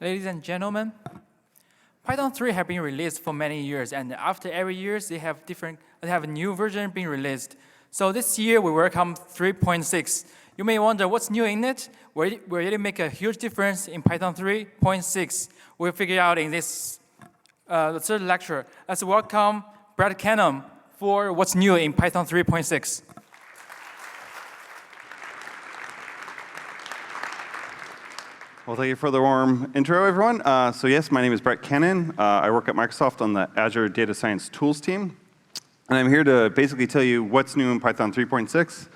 Ladies and gentlemen, Python 3 has been released for many years, and after every year, they have a new version being released. So this year, we welcome 3.6. You may wonder what's new in it. Will it make a huge difference in Python 3.6? We'll figure out in this the third lecture. Let's welcome Brad Cannon for what's new in Python 3.6. Well, thank you for the warm intro, everyone. So yes, my name is Brett Cannon. I work at Microsoft on the Azure Data Science Tools team. And I'm here to basically tell you what's new in Python 3.6.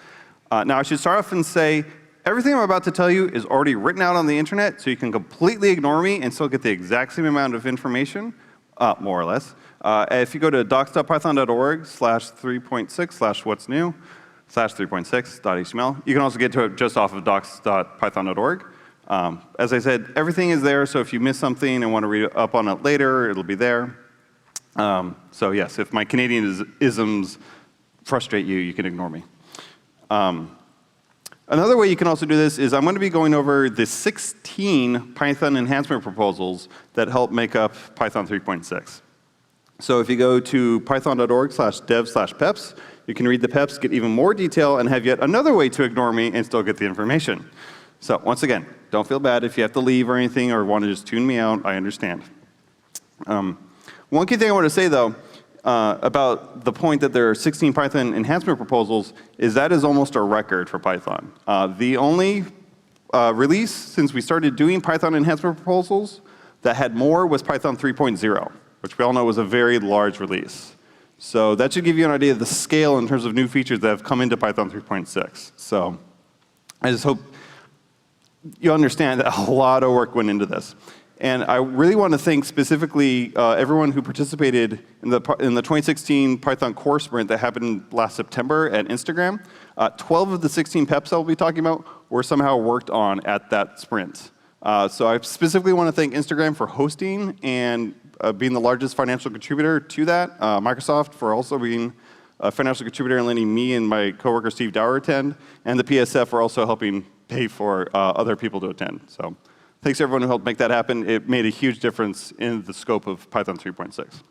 Now, I should start off and say, everything I'm about to tell you is already written out on the internet, so you can completely ignore me and still get the exact same amount of information, more or less. If you go to docs.python.org/3.6/what's new, /3.6.html, you can also get to it just off of docs.python.org. As I said, everything is there, so if you miss something and want to read up on it later, it'll be there. So yes, if my Canadian isms frustrate you, you can ignore me. Another way you can also do this is I'm going to be going over the 16 Python enhancement proposals that help make up Python 3.6. So if you go to python.org/dev/peps, you can read the peps, get even more detail, and have yet another way to ignore me and still get the information. So once again, don't feel bad if you have to leave or anything or want to just tune me out. I understand. One key thing I want to say, though, about the point that there are 16 Python enhancement proposals is that is almost a record for Python. The only release since we started doing Python enhancement proposals that had more was Python 3.0, which we all know was a very large release. So that should give you an idea of the scale in terms of new features that have come into Python 3.6. So I just hope you understand that a lot of work went into this. And I really want to thank specifically everyone who participated in the 2016 Python core sprint that happened last September at Instagram. 12 of the 16 peps I'll be talking about were somehow worked on at that sprint. So I specifically want to thank Instagram for hosting and being the largest financial contributor to that. Microsoft for also being a financial contributor and letting me and my coworker Steve Dower attend. And the PSF for also helping pay for other people to attend. So thanks to everyone who helped make that happen. It made a huge difference in the scope of Python 3.6.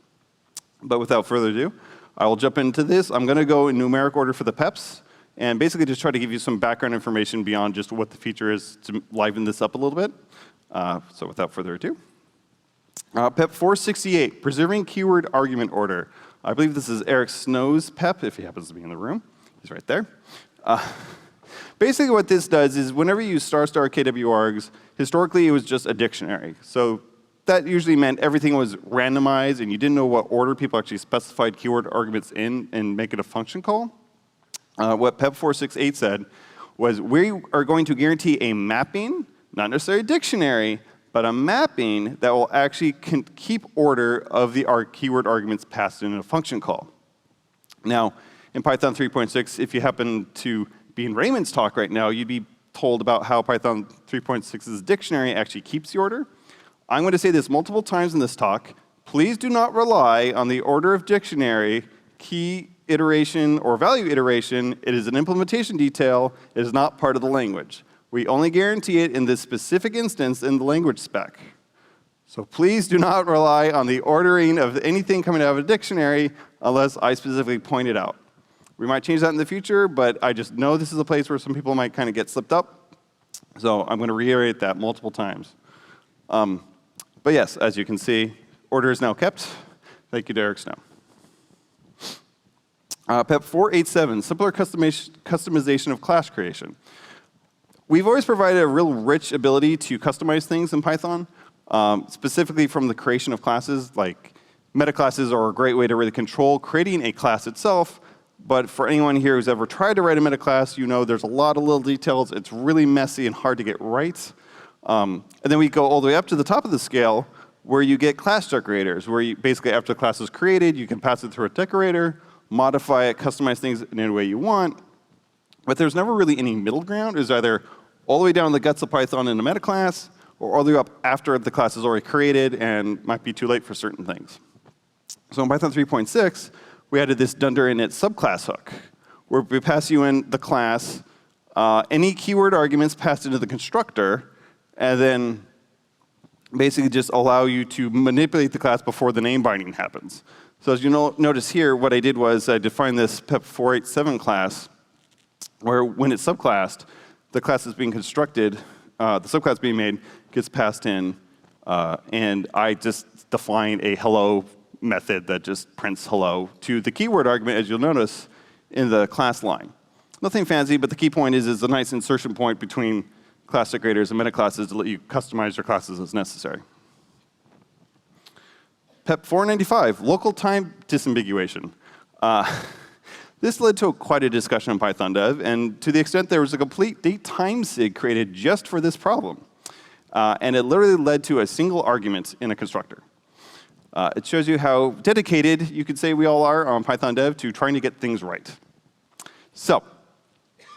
But without further ado, I will jump into this. I'm going to go in numeric order for the peps, and basically just try to give you some background information beyond just what the feature is to liven this up a little bit. So without further ado. PEP 468, preserving keyword argument order. I believe this is Eric Snow's PEP, if he happens to be in the room. He's right there. Basically what this does is whenever you use ** KWArgs, historically it was just a dictionary. So that usually meant everything was randomized and you didn't know what order people actually specified keyword arguments in and make it a function call. What PEP 468 said was we are going to guarantee a mapping, not necessarily a dictionary, but a mapping that will actually keep order of the keyword arguments passed in a function call. Now, in Python 3.6, if you happen to be in Raymond's talk right now, you'd be told about how Python 3.6's dictionary actually keeps the order. I'm going to say this multiple times in this talk. Please do not rely on the order of dictionary, key iteration, or value iteration. It is an implementation detail. It is not part of the language. We only guarantee it in this specific instance in the language spec. So please do not rely on the ordering of anything coming out of a dictionary unless I specifically point it out. We might change that in the future, but I just know this is a place where some people might kind of get slipped up. So I'm going to reiterate that multiple times. But yes, as you can see, order is now kept. Thank you, Derek Snow. PEP 487, simpler customization of class creation. We've always provided a real rich ability to customize things in Python, specifically from the creation of classes. Like meta classes are a great way to really control creating a class itself. But for anyone here who's ever tried to write a meta class, you know there's a lot of little details. It's really messy and hard to get right. And then we go all the way up to the top of the scale where you get class decorators, where you basically after the class is created, you can pass it through a decorator, modify it, customize things in any way you want. But there's never really any middle ground. It's either all the way down the guts of Python in a meta class, or all the way up after the class is already created and might be too late for certain things. So in Python 3.6, we added this dunder init subclass hook, where we pass you in the class any keyword arguments passed into the constructor, and then basically just allow you to manipulate the class before the name binding happens. So as you notice here, what I did was I defined this PEP487 class, where when it's subclassed, the class is being constructed, the subclass being made gets passed in, and I just define a hello method that just prints hello to the keyword argument, as you'll notice, in the class line. Nothing fancy, but the key point is a nice insertion point between class decorators and metaclasses to let you customize your classes as necessary. PEP 495, local time disambiguation. This led to quite a discussion in Python dev, and to the extent there was a complete date time sig created just for this problem. And it literally led to a single argument in a constructor. It shows you how dedicated you could say we all are on Python dev to trying to get things right. So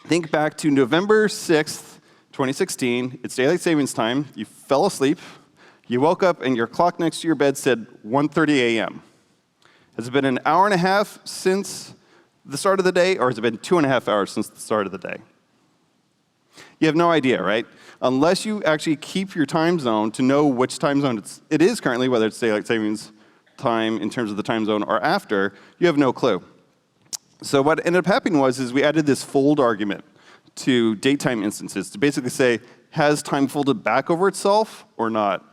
think back to November 6th, 2016. It's daylight savings time. You fell asleep. You woke up, and your clock next to your bed said 1:30 a.m. Has it been an hour and a half since the start of the day, or has it been 2.5 hours since the start of the day? You have no idea, right? Unless you actually keep your time zone to know which time zone it is currently, whether it's daylight savings time in terms of the time zone or after, you have no clue. So what ended up happening is we added this fold argument to datetime instances to basically say, has time folded back over itself or not?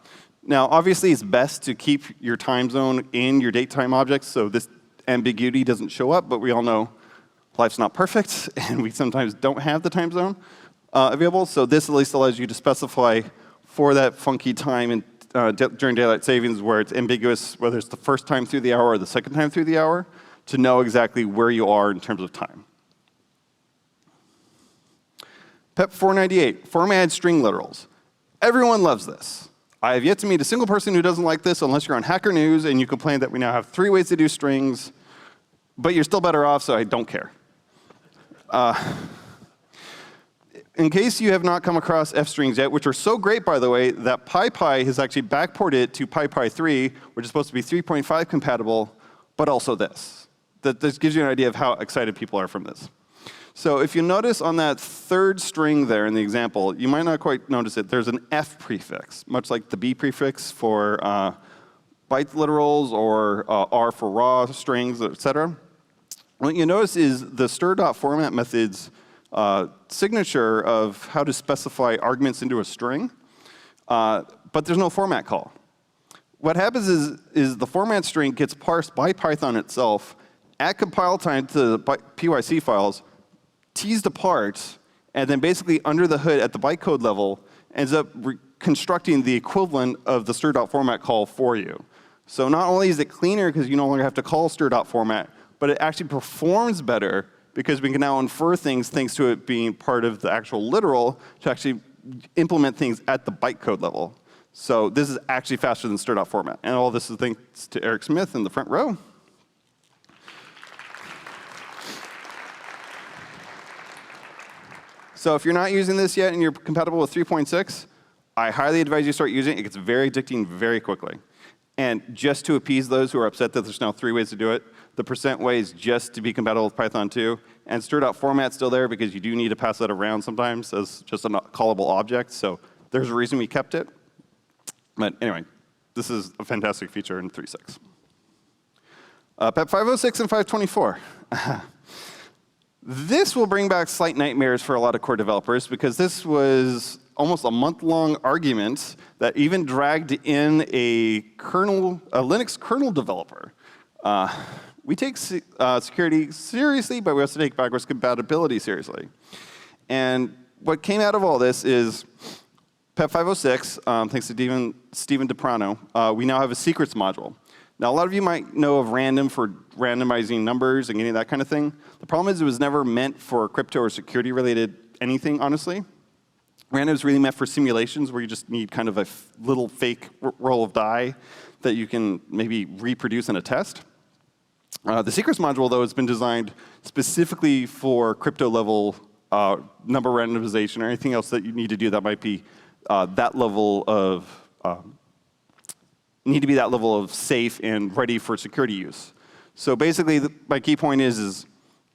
Now, obviously, it's best to keep your time zone in your datetime objects so this ambiguity doesn't show up, but we all know life's not perfect, and we sometimes don't have the time zone available. So this at least allows you to specify for that funky time during daylight savings where it's ambiguous, whether it's the first time through the hour or the second time through the hour, to know exactly where you are in terms of time. PEP 498, formatted string literals. Everyone loves this. I have yet to meet a single person who doesn't like this unless you're on Hacker News and you complain that we now have 3 ways to do strings, but you're still better off, so I don't care. In case you have not come across f-strings yet, which are so great, by the way, that PyPy has actually backported to PyPy 3, which is supposed to be 3.5 compatible, but also this. This gives you an idea of how excited people are from this. So if you notice on that third string there in the example, you might not quite notice it. There's an F prefix, much like the B prefix for byte literals or R for raw strings, et cetera. What you notice is the stir.format method's signature of how to specify arguments into a string, but there's no format call. What happens is the format string gets parsed by Python itself at compile time to the PYC files, teased apart, and then basically under the hood at the bytecode level ends up constructing the equivalent of the stir.format call for you. So not only is it cleaner because you no longer have to call stir.format, but it actually performs better because we can now infer things thanks to it being part of the actual literal to actually implement things at the bytecode level. So this is actually faster than stir.format. And all this is thanks to Eric Smith in the front row. So if you're not using this yet and you're compatible with 3.6, I highly advise you start using it. It gets very addicting very quickly. And just to appease those who are upset that there's now 3 ways to do it, the % way is just to be compatible with Python 2. And stir.format's still there because you do need to pass that around sometimes as just a callable object. So there's a reason we kept it. But anyway, this is a fantastic feature in 3.6. PEP 506 and 524. This will bring back slight nightmares for a lot of core developers because this was almost a month-long argument that even dragged in a Linux kernel developer. We take security seriously, but we also take backwards compatibility seriously. And what came out of all this is PEP 506, thanks to Stephen DiPrano, we now have a secrets module. Now, a lot of you might know of random for randomizing numbers and getting that kind of thing. The problem is it was never meant for crypto or security-related anything, honestly. Random is really meant for simulations where you just need kind of a little fake roll of die that you can maybe reproduce in a test. The secrets module, though, has been designed specifically for crypto-level number randomization or anything else that you need to do that might be that level of safe and ready for security use. So basically, my key point is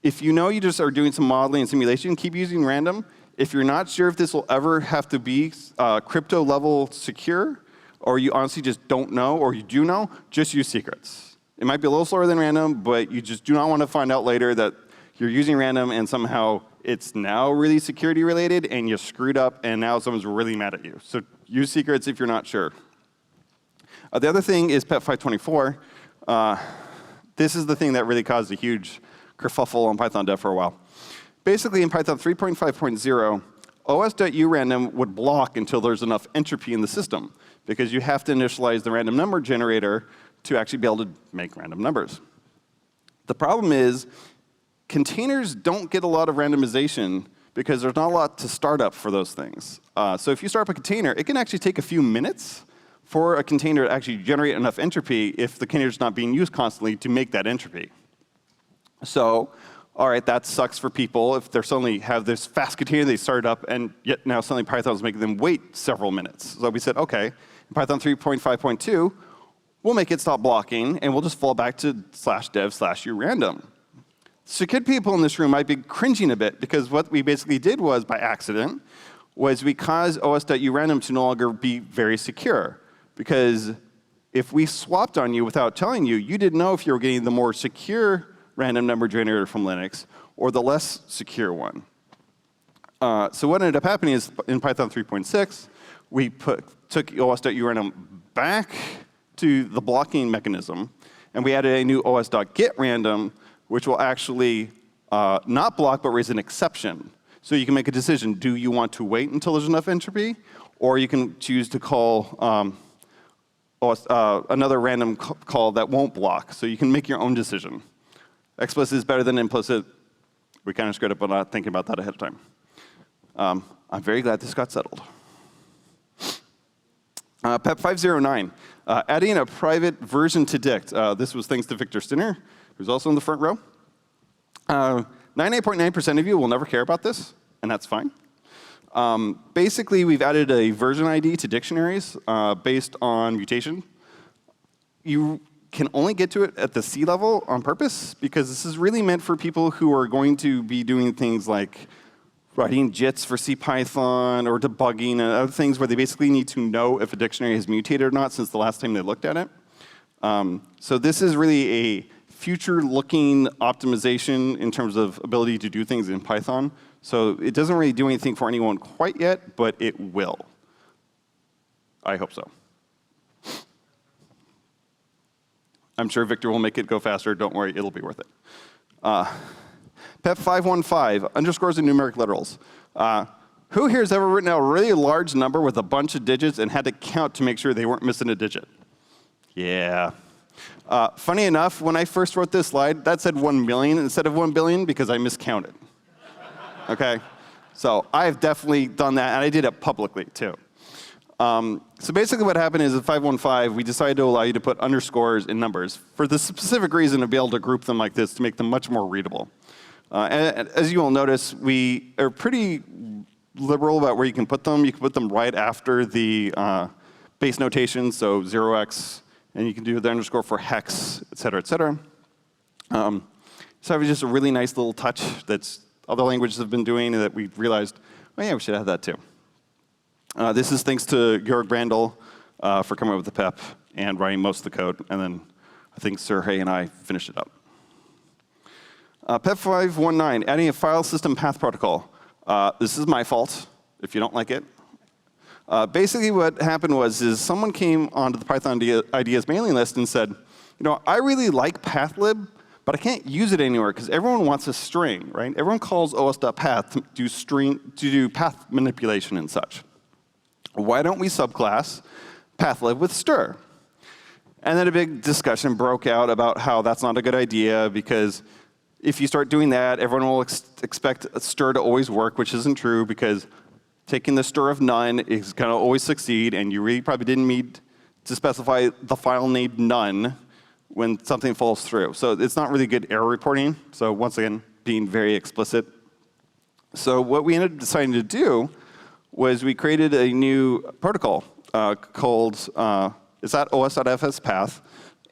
if you know you just are doing some modeling and simulation, keep using random. If you're not sure if this will ever have to be crypto level secure, or you honestly just don't know, or you do know, just use secrets. It might be a little slower than random, but you just do not want to find out later that you're using random and somehow it's now really security related and you screwed up and now someone's really mad at you. So use secrets if you're not sure. The other thing is PEP 524. This is the thing that really caused a huge kerfuffle on Python dev for a while. Basically, in Python 3.5.0, os.urandom would block until there's enough entropy in the system, because you have to initialize the random number generator to actually be able to make random numbers. The problem is, containers don't get a lot of randomization because there's not a lot to start up for those things. So if you start up a container, it can actually take a few minutes for a container to actually generate enough entropy if the container is not being used constantly to make that entropy. So, all right, that sucks for people if they suddenly have this fast container they start up, and yet now suddenly Python is making them wait several minutes. So we said, OK, in Python 3.5.2, we'll make it stop blocking, and we'll just fall back to /dev/urandom. Secure people in this room might be cringing a bit, because what we basically did was, by accident, was we caused os.urandom to no longer be very secure. Because if we swapped on you without telling you, you didn't know if you were getting the more secure random number generator from Linux or the less secure one. So what ended up happening is in Python 3.6, we took os.urandom back to the blocking mechanism, and we added a new os.getRandom, which will actually not block but raise an exception. So you can make a decision. Do you want to wait until there's enough entropy? Or you can choose to call another random call that won't block. So you can make your own decision. Explicit is better than implicit. We kind of screwed up on not thinking about that ahead of time. I'm very glad this got settled. PEP 509, adding a private version to dict. This was thanks to Victor Stinner, who's also in the front row. 98.9% of you will never care about this, and that's fine. Basically, we've added a version ID to dictionaries based on mutation. You can only get to it at the C level on purpose, because this is really meant for people who are going to be doing things like writing JITs for CPython or debugging and other things where they basically need to know if a dictionary has mutated or not since the last time they looked at it. So this is really a future-looking optimization in terms of ability to do things in Python. So it doesn't really do anything for anyone quite yet, but it will. I hope so. I'm sure Victor will make it go faster. Don't worry, it'll be worth it. PEP 515, underscores and numeric literals. Who here has ever written out a really large number with a bunch of digits and had to count to make sure they weren't missing a digit? Yeah. Funny enough, when I first wrote this slide, that said 1 million instead of 1 billion because I miscounted. OK? So I've definitely done that, and I did it publicly, too. So basically what happened is in 515, we decided to allow you to put underscores in numbers for the specific reason to be able to group them like this to make them much more readable. And as you will notice, we are pretty liberal about where you can put them. You can put them right after the base notation, so 0x, and you can do the underscore for hex, et cetera, et cetera. So it was just a really nice little touch that's other languages have been doing and that we realized, oh yeah, we should have that too. This is thanks to Georg Brandl for coming up with the PEP and writing most of the code. And then I think Sergey and I finished it up. PEP 519, adding a file system path protocol. This is my fault if you don't like it. Basically what happened was someone came onto the Python ideas mailing list and said, you know, I really like pathlib, but I can't use it anywhere because everyone wants a string, right? Everyone calls os.path to do path manipulation and such. Why don't we subclass pathlib with stir? And then a big discussion broke out about how that's not a good idea because if you start doing that, everyone will expect stir to always work, which isn't true because taking the stir of none is going to always succeed, and you really probably didn't need to specify the file named none when something falls through. So it's not really good error reporting. So once again, being very explicit. So what we ended up deciding to do was we created a new protocol called, it's at os.fspath.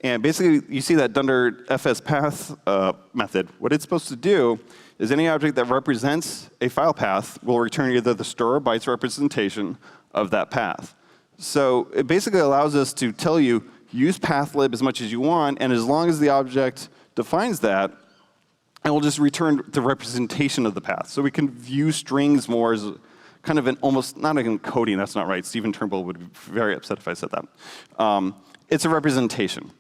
And basically, you see that under fspath method. What it's supposed to do is any object that represents a file path will return either the stir or bytes representation of that path. So it basically allows us to tell you, use pathlib as much as you want, and as long as the object defines that, and we'll just return the representation of the path. So we can view strings more as kind of an almost, not an encoding, that's not right. Stephen Turnbull would be very upset if I said that. It's a representation.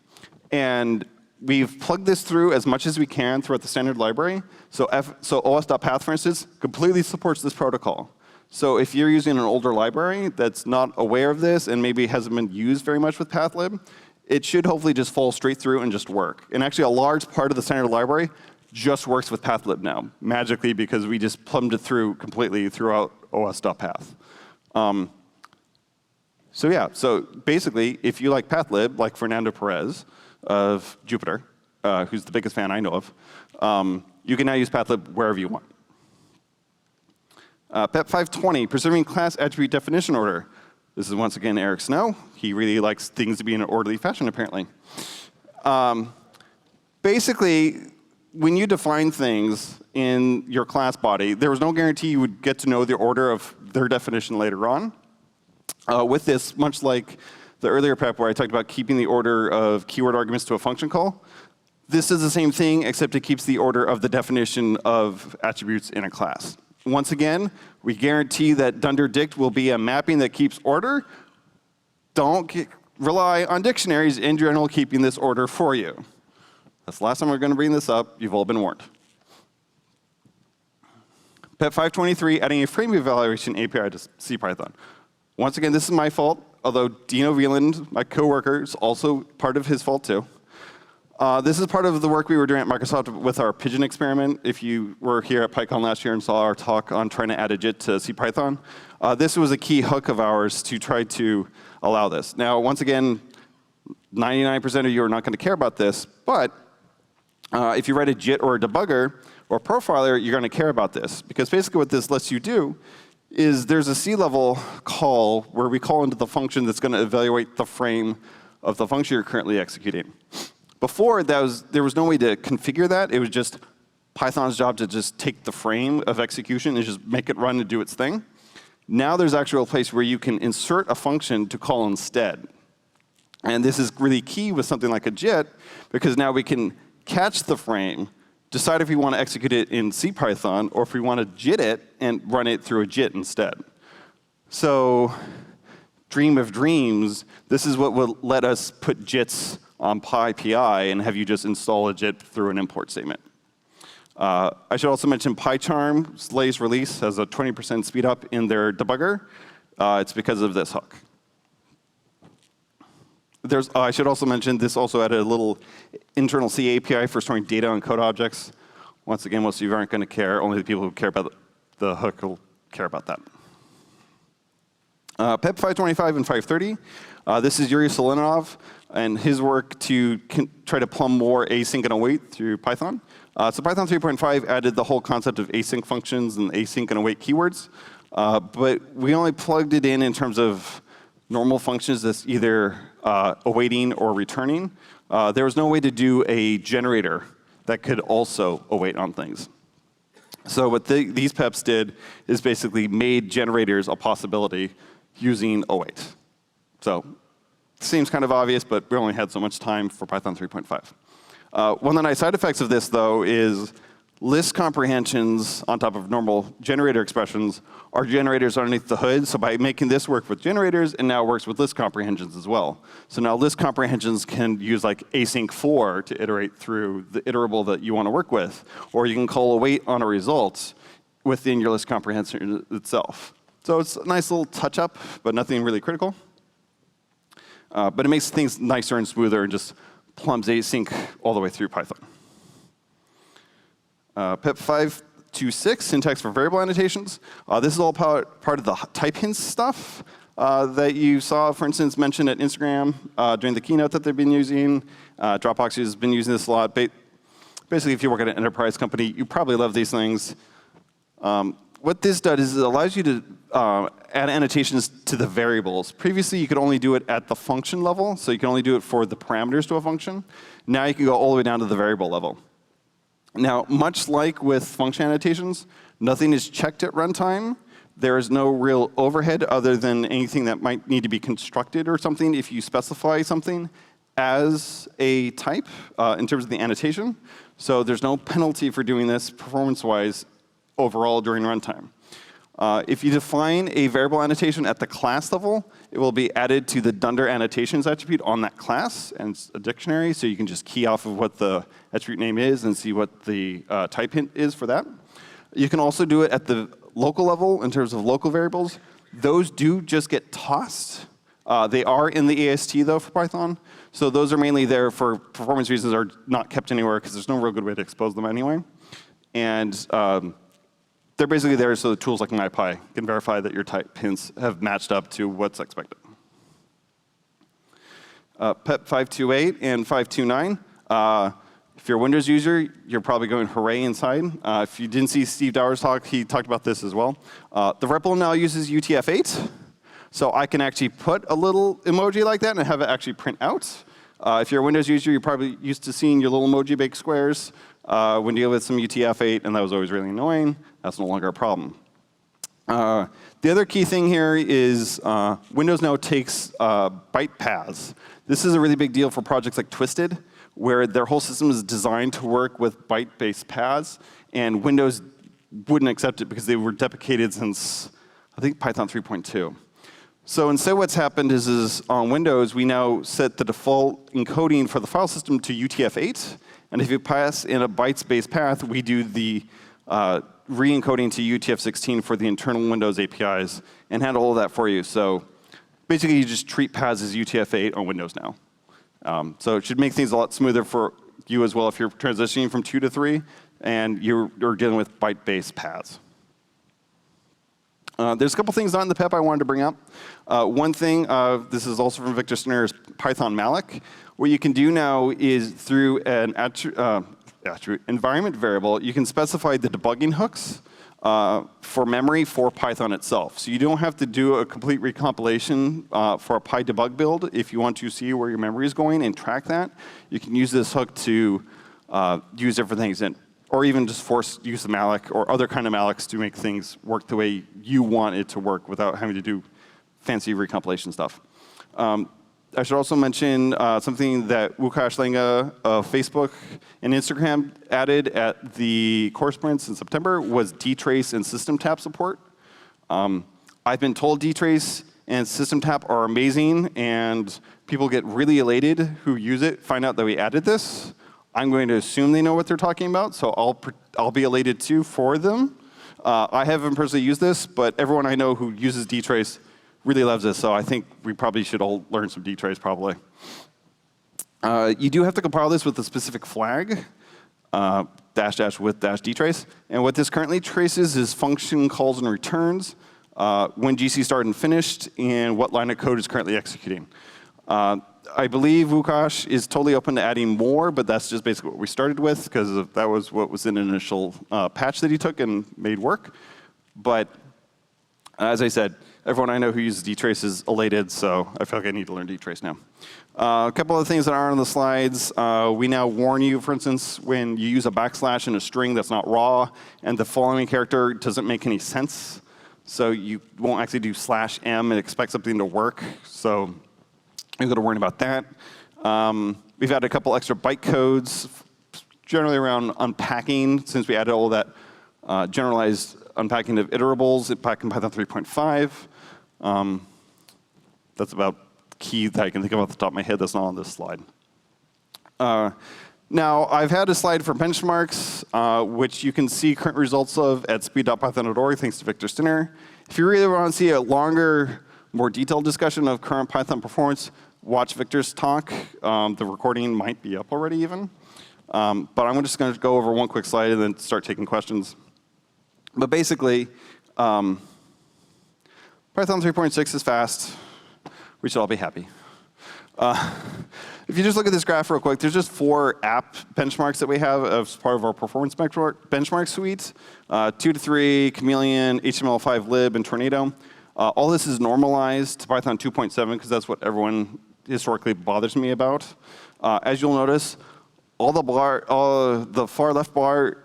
And we've plugged this through as much as we can throughout the standard library. So os.path, for instance, completely supports this protocol. So if you're using an older library that's not aware of this and maybe hasn't been used very much with pathlib, it should hopefully just fall straight through and just work. And actually, a large part of the standard library just works with pathlib now, magically, because we just plumbed it through completely throughout os.path. So yeah, so basically, if you like pathlib, like Fernando Perez of Jupyter, who's the biggest fan I know of, you can now use pathlib wherever you want. PEP 520, preserving class attribute definition order. This is once again Eric Snow. He really likes things to be in an orderly fashion, apparently. Basically, when you define things in your class body, there was no guarantee you would get to know the order of their definition later on. With this, much like the earlier PEP where I talked about keeping the order of keyword arguments to a function call, this is the same thing, except it keeps the order of the definition of attributes in a class. Once again, we guarantee that dunderdict will be a mapping that keeps order. Don't rely on dictionaries in general keeping this order for you. That's the last time we're going to bring this up. You've all been warned. PEP 523, adding a frame evaluation API to CPython. Once again, this is my fault, although Dino Wieland, my coworker, is also part of his fault too. This is part of the work we were doing at Microsoft with our pigeon experiment. If you were here at PyCon last year and saw our talk on trying to add a JIT to CPython, this was a key hook of ours to try to allow this. Now, once again, 99% of you are not going to care about this, but if you write a JIT or a debugger or a profiler, you're going to care about this. Because basically what this lets you do is there's a C-level call where we call into the function that's going to evaluate the frame of the function you're currently executing. Before, there was no way to configure that. It was just Python's job to just take the frame of execution and just make it run and do its thing. Now there's actually a place where you can insert a function to call instead. And this is really key with something like a JIT, because now we can catch the frame, decide if we want to execute it in CPython, or if we want to JIT it and run it through a JIT instead. So, dream of dreams, this is what will let us put JITs on PyPI and have you just install a JIT through an import statement. I should also mention PyCharm's latest release has a 20% speed up in their debugger. It's because of this hook. I should also mention this also added a little internal C API for storing data on code objects. Once again, most of you aren't going to care. Only the people who care about the hook will care about that. PEP 525 and 530. This is Yuri Solenov and his work to try to plumb more async and await through Python. So Python 3.5 added the whole concept of async functions and async and await keywords. But we only plugged it in terms of normal functions that's either awaiting or returning. There was no way to do a generator that could also await on things. So what these PEPs did is basically made generators a possibility using await. So seems kind of obvious, but we only had so much time for Python 3.5. One of the nice side effects of this, though, is list comprehensions on top of normal generator expressions are generators underneath the hood. So by making this work with generators, it now works with list comprehensions as well. So now list comprehensions can use like async for to iterate through the iterable that you want to work with. Or you can call await on a result within your list comprehension itself. So it's a nice little touch up, but nothing really critical. But it makes things nicer and smoother and just plumbs async all the way through Python. PEP 526, syntax for variable annotations. This is all part of the type hints stuff that you saw, for instance, mentioned at Instagram during the keynote that they've been using. Dropbox has been using this a lot. Basically, if you work at an enterprise company, you probably love these things. What this does is it allows you to add annotations to the variables. Previously, you could only do it at the function level, so you can only do it for the parameters to a function. Now you can go all the way down to the variable level. Now, much like with function annotations, nothing is checked at runtime, There is no real overhead other than anything that might need to be constructed or something if you specify something as a type in terms of the annotation. So there's no penalty for doing this performance-wise overall during runtime. If you define a variable annotation at the class level, it will be added to the dunder annotations attribute on that class, and it's a dictionary, so you can just key off of what the attribute name is and see what the type hint is for that. You can also do it at the local level in terms of local variables. Those do just get tossed. They are in the AST, though, for Python. So those are mainly there for performance reasons, are not kept anywhere because there's no real good way to expose them anyway. And they're basically there so the tools like MyPy can verify that your type hints have matched up to what's expected. PEP 528 and 529. If you're a Windows user, you're probably going hooray inside. If you didn't see Steve Dower's talk, he talked about this as well. The REPL now uses UTF-8. So I can actually put a little emoji like that and have it actually print out. If you're a Windows user, you're probably used to seeing your little emoji baked squares when dealing with some UTF-8, and that was always really annoying. That's no longer a problem. The other key thing here is Windows now takes byte paths. This is a really big deal for projects like Twisted, where their whole system is designed to work with byte-based paths, and Windows wouldn't accept it because they were deprecated since, I think, Python 3.2. So instead what's happened is on Windows, we now set the default encoding for the file system to UTF-8. And if you pass in a bytes-based path, we do the re-encoding to UTF-16 for the internal Windows APIs and handle all of that for you. So basically, you just treat paths as UTF-8 on Windows now. So it should make things a lot smoother for you as well if you're transitioning from 2 to 3 and you're dealing with byte-based paths. There's a couple things on the PEP I wanted to bring up. One thing, this is also from Victor Stinner's Python malloc. What you can do now is through an environment variable, you can specify the debugging hooks for memory for Python itself. So you don't have to do a complete recompilation for a PyDebug build if you want to see where your memory is going and track that. You can use this hook to use different things. Or even just force use of malloc or other kind of mallocs to make things work the way you want it to work without having to do fancy recompilation stuff. I should also mention something that Łukasz Lenga of Facebook and Instagram added at the core sprints in September was dtrace and system tap support. I've been told dtrace and system tap are amazing, and people get really elated who use it, find out that we added this. I'm going to assume they know what they're talking about, so I'll be elated too for them. I haven't personally used this, but everyone I know who uses dtrace really loves this, so I think we probably should all learn some dtrace probably. You do have to compile this with a specific flag, -- with -dtrace, and what this currently traces is function calls and returns, when GC started and finished, and what line of code is currently executing. I believe Łukasz is totally open to adding more, but that's just basically what we started with, because that was what was in an initial patch that he took and made work. But as I said, everyone I know who uses dtrace is elated, so I feel like I need to learn dtrace now. A couple of things that aren't on the slides. We now warn you, for instance, when you use a backslash in a string that's not raw, and the following character doesn't make any sense. So you won't actually do /m and expect something to work. So you've got to worry about that. We've added a couple extra byte codes, generally around unpacking, since we added all that generalized unpacking of iterables back in Python 3.5. That's about key that I can think of off the top of my head that's not on this slide. Now, I've had a slide for benchmarks, which you can see current results of at speed.python.org, thanks to Victor Stinner. If you really want to see a longer, more detailed discussion of current Python performance, watch Victor's talk. The recording might be up already even. But I'm just going to go over one quick slide and then start taking questions. But basically, Python 3.6 is fast. We should all be happy. If you just look at this graph real quick, there's just 4 app benchmarks that we have as part of our performance benchmark suite. 2 to 3, Chameleon, HTML5 lib, and Tornado. All this is normalized to Python 2.7 because that's what everyone historically bothers me about. As you'll notice, all the far left bar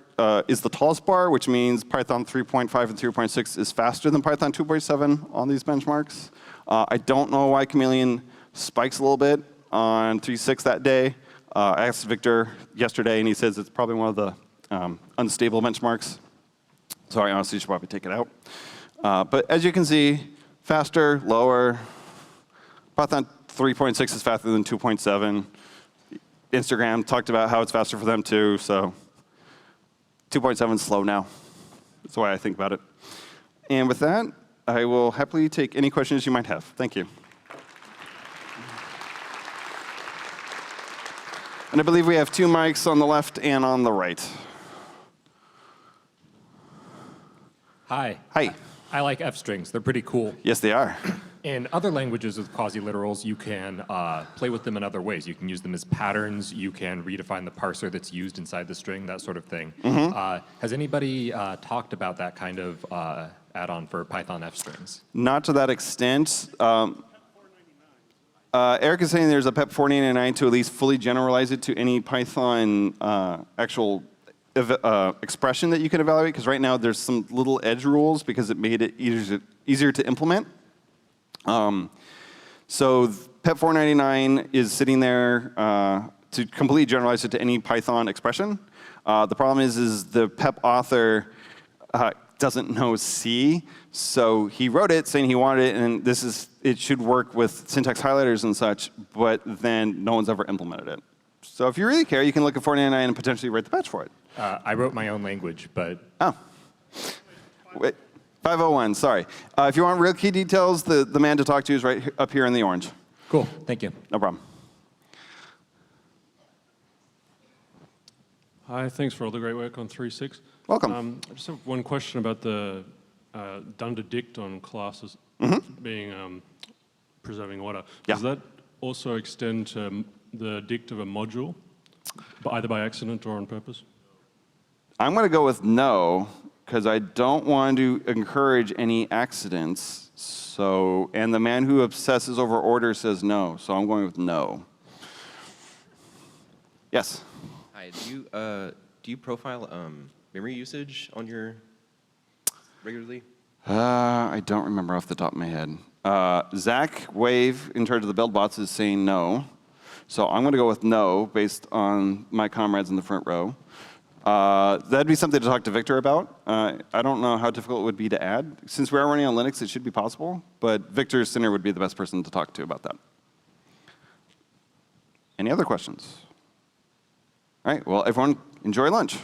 is the tallest bar, which means Python 3.5 and 3.6 is faster than Python 2.7 on these benchmarks. I don't know why Chameleon spikes a little bit on 3.6 that day. I asked Victor yesterday, and he says it's probably one of the unstable benchmarks. So I honestly should probably take it out. But as you can see, faster, lower. Python 3.6 is faster than 2.7. Instagram talked about how it's faster for them too, so 2.7 is slow now. That's the way I think about it. And with that, I will happily take any questions you might have. Thank you. And I believe we have 2 mics on the left and on the right. Hi. Hi. I like f-strings. They're pretty cool. Yes, they are. In other languages with quasi-literals, you can play with them in other ways. You can use them as patterns. You can redefine the parser that's used inside the string, that sort of thing. Has anybody talked about that kind of add-on for Python f-strings? Not to that extent. Eric is saying there's a PEP 499 to at least fully generalize it to any Python actual expression that you can evaluate, because right now there's some little edge rules because it made it easier to implement. So PEP 499 is sitting there to completely generalize it to any Python expression. The problem is the PEP author doesn't know C, so he wrote it saying he wanted it, and it should work with syntax highlighters and such, but then no one's ever implemented it. So if you really care, you can look at 499 and potentially write the patch for it. I wrote my own language, but... Oh. Wait. 501, sorry. If you want real key details, the man to talk to is right up here in the orange. Cool, thank you. No problem. Hi, thanks for all the great work on 3.6. Welcome. I just have one question about the dunder dict on classes being preserving order. Yeah. Does that also extend to the dict of a module, either by accident or on purpose? I'm going to go with no, because I don't want to encourage any accidents. So, and the man who obsesses over order says no, so I'm going with no. Yes? Hi, do you profile memory usage on your regularly? I don't remember off the top of my head. Zach Wave, in charge of the build bots, is saying no. So I'm going to go with no, based on my comrades in the front row. That'd be something to talk to Victor about. I don't know how difficult it would be to add. Since we are running on Linux, it should be possible. But Victor Sinner would be the best person to talk to about that. Any other questions? All right, well, everyone, enjoy lunch.